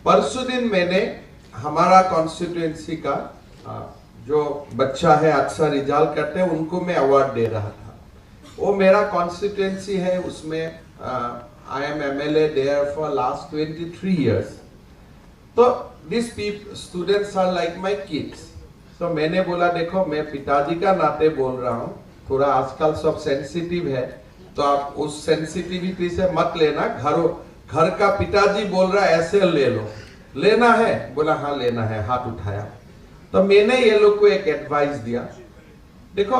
परसों दिन मैंने हमारा कॉन्स्टिट्यूएंसी का जो बच्चा है अच्छा रिजल्ट करते हैं उनको मैं अवार्ड दे रहा था। वो मेरा कॉन्स्टिट्यूएंसी है, उसमें I am MLA there for last 23 years। तो this students are like my kids. तो मैंने बोला देखो मैं पिताजी का नाते बोल रहा हूँ, थोड़ा आजकल सब सेंसिटिव है तो आप उस सेंसिटिविटी से मत लेना। घर का पिताजी बोल रहा है ऐसे ले लो, लेना है? बोला हाँ लेना है, हाथ उठाया। तो मैंने ये लोग को एक एडवाइस दिया, देखो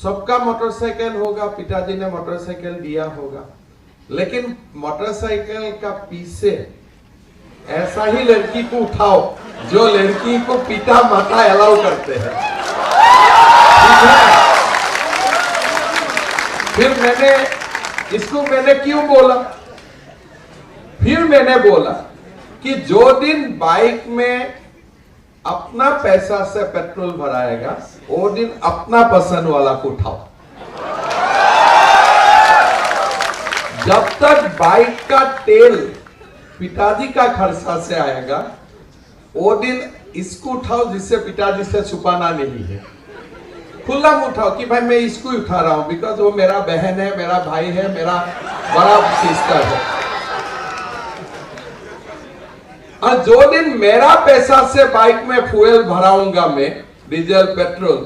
सबका मोटरसाइकिल होगा, पिताजी ने मोटरसाइकिल दिया होगा, लेकिन मोटरसाइकिल का पीछे ऐसा ही लड़की को उठाओ जो लड़की को पिता माता अलाउ करते हैं। फिर मैंने क्यों बोला? फिर मैंने बोला कि जो दिन बाइक में अपना पैसा से पेट्रोल भराएगा वो दिन अपना पसंद वाला को उठाओ। जब तक बाइक का तेल पिताजी का खर्चा से आएगा वो दिन इसको उठाओ जिससे पिताजी से छुपाना नहीं है। खुला उठाओ कि भाई मैं इसको उठा रहा हूं बिकॉज वो मेरा बहन है, मेरा भाई है, मेरा बड़ा सिस्टर है। और जो दिन मेरा पैसा से बाइक में फ्यूल भराऊंगा मैं, डीजल पेट्रोल,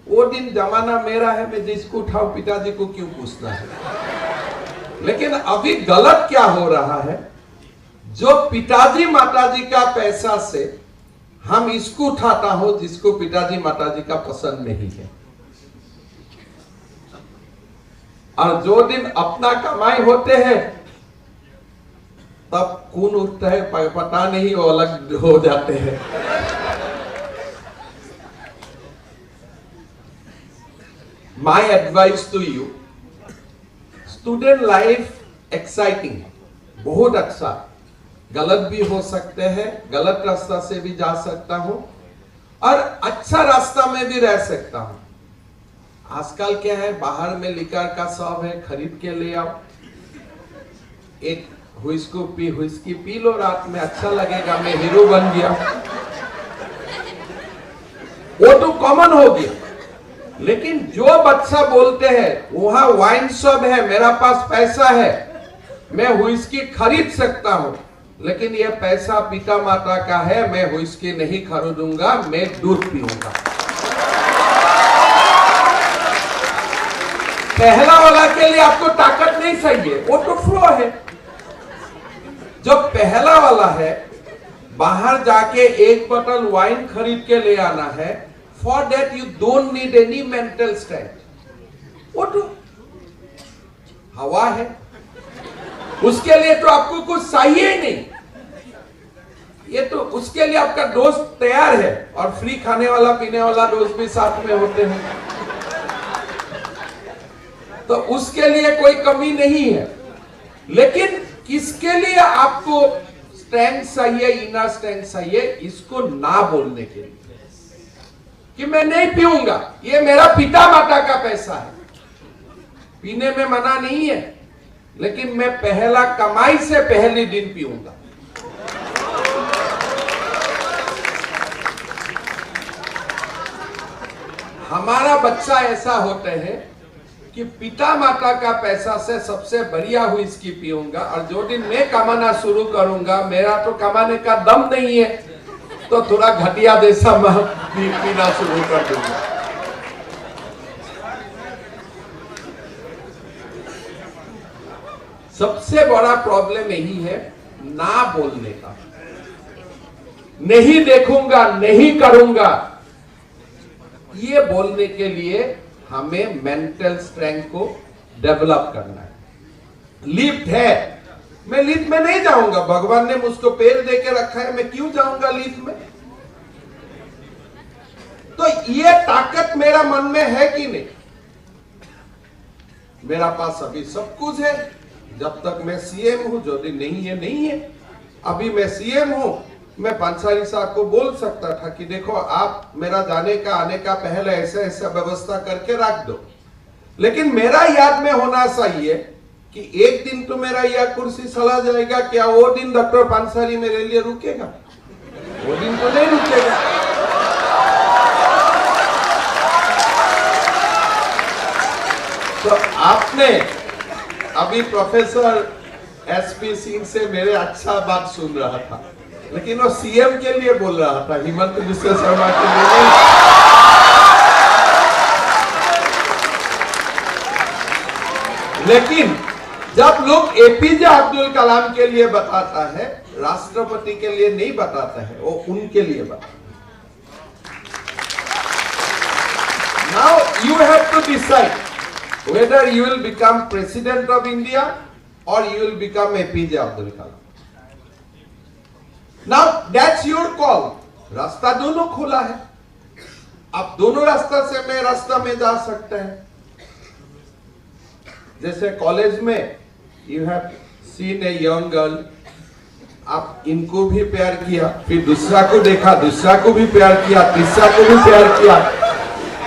वो दिन जमाना मेरा है, मैं जिसको उठाऊं पिताजी को क्यों पूछना है। लेकिन अभी गलत क्या हो रहा है, जो पिताजी माताजी का पैसा से हम इसको उठाता हो जिसको पिताजी माताजी का पसंद नहीं है। और जो दिन अपना कमाई होते हैं तब खून उठता है, पता नहीं वो अलग हो जाते हैं। My advice to you, student life exciting, बहुत अच्छा, गलत भी हो सकते हैं, गलत रास्ता से भी जा सकता हूं और अच्छा रास्ता में भी रह सकता हूं। आजकल क्या है, बाहर में लिकर का शौक है, खरीद के ले आओ, एक हुइस्की पी लो, रात में अच्छा लगेगा, मैं हीरो बन गया, वो तो कॉमन हो गया। लेकिन जो बच्चा बोलते हैं वहां वाइन शॉप है, मेरा पास पैसा है, मैं हुइस्की खरीद सकता हूं, लेकिन यह पैसा पिता माता का है, मैं हुइस्की नहीं खरीदूंगा, मैं दूध पीऊंगा। पहला वाला के लिए आपको ताकत नहीं चाहिए, वो तो फ्लो है। जो पहला वाला है, बाहर जाके एक बोतल वाइन खरीद के ले आना है, for that you don't need any mental strength, वो तो हवा है, उसके लिए तो आपको कुछ चाहिए ही नहीं। ये तो उसके लिए आपका दोस्त तैयार है, और फ्री खाने वाला पीने वाला दोस्त भी साथ में होते हैं, तो उसके लिए कोई कमी नहीं है। लेकिन किसके लिए आपको स्ट्रेंथ चाहिए, इनर स्ट्रेंथ चाहिए, इसको ना बोलने के लिए कि मैं नहीं पीऊंगा, ये मेरा पिता माता का पैसा है, पीने में मना नहीं है, लेकिन मैं पहला कमाई से पहले दिन पीऊंगा। हमारा बच्चा ऐसा होते हैं कि पिता माता का पैसा से सबसे बढ़िया हुई इसकी पीऊंगा, और जो दिन मैं कमाना शुरू करूंगा, मेरा तो कमाने का दम नहीं है, तो थोड़ा घटिया जैसा पीना शुरू कर दूंगा। सबसे बड़ा प्रॉब्लम यही है ना बोलने का, नहीं देखूंगा, नहीं करूंगा। ये बोलने के लिए हमें मेंटल स्ट्रेंथ को डेवलप करना है। लिफ्ट है, मैं लिफ्ट में नहीं जाऊंगा, भगवान ने मुझको पैर दे के रखा है, मैं क्यों जाऊंगा लिफ्ट में? तो ये ताकत मेरा मन में है कि नहीं? मेरा पास अभी सब कुछ है, जब तक मैं सीएम हूं, जो दिन नहीं है नहीं है। अभी मैं सीएम हूं, मैं पंसारी साहब को बोल सकता था कि देखो आप मेरा जाने का आने का पहले ऐसे ऐसे व्यवस्था करके रख दो, लेकिन मेरा याद में होना चाहिए कि एक दिन तो मेरा यह कुर्सी चला जाएगा, क्या वो दिन डॉक्टर पानसारी मेरे लिए रुकेगा? वो दिन तो नहीं रुकेगा। तो आपने अभी प्रोफेसर एसपी सिंह से मेरे अच्छा बात सुन रहा था, लेकिन वो सीएम के लिए बोल रहा था, हिमंत बिश्व शर्मा के लिए नहीं। लेकिन जब लोग एपीजे अब्दुल कलाम के लिए बताता है, राष्ट्रपति के लिए नहीं बताता है, वो उनके लिए बताता है। Now you have to decide whether you will become president of India or you will become APJ Abdul Kalam. Now that's your call. रास्ता दोनों खुला है, आप दोनों रास्ता से मैं रास्ता में जा सकते हैं। जैसे कॉलेज में you have seen a young girl, आप इनको भी प्यार किया, फिर दूसरा को देखा, दूसरा को भी प्यार किया, तीसरा को भी प्यार किया,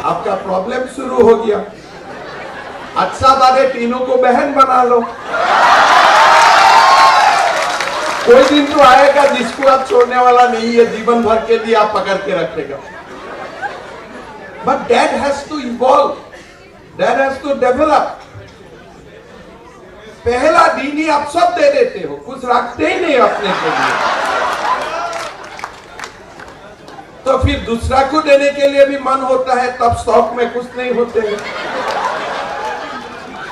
आपका प्रॉब्लम शुरू हो गया। अच्छा बात है, तीनों को बहन बना लो। कोई दिन तो आएगा जिसको आप छोड़ने वाला नहीं है, जीवन भर के लिए आप पकड़ के रखेगा। But that has to evolve, that has to develop. पहला दिन ही आप सब दे देते हो, कुछ रखते ही नहीं अपने के लिए, तो फिर दूसरा को देने के लिए भी मन होता है, तब स्टॉक में कुछ नहीं होते हैं।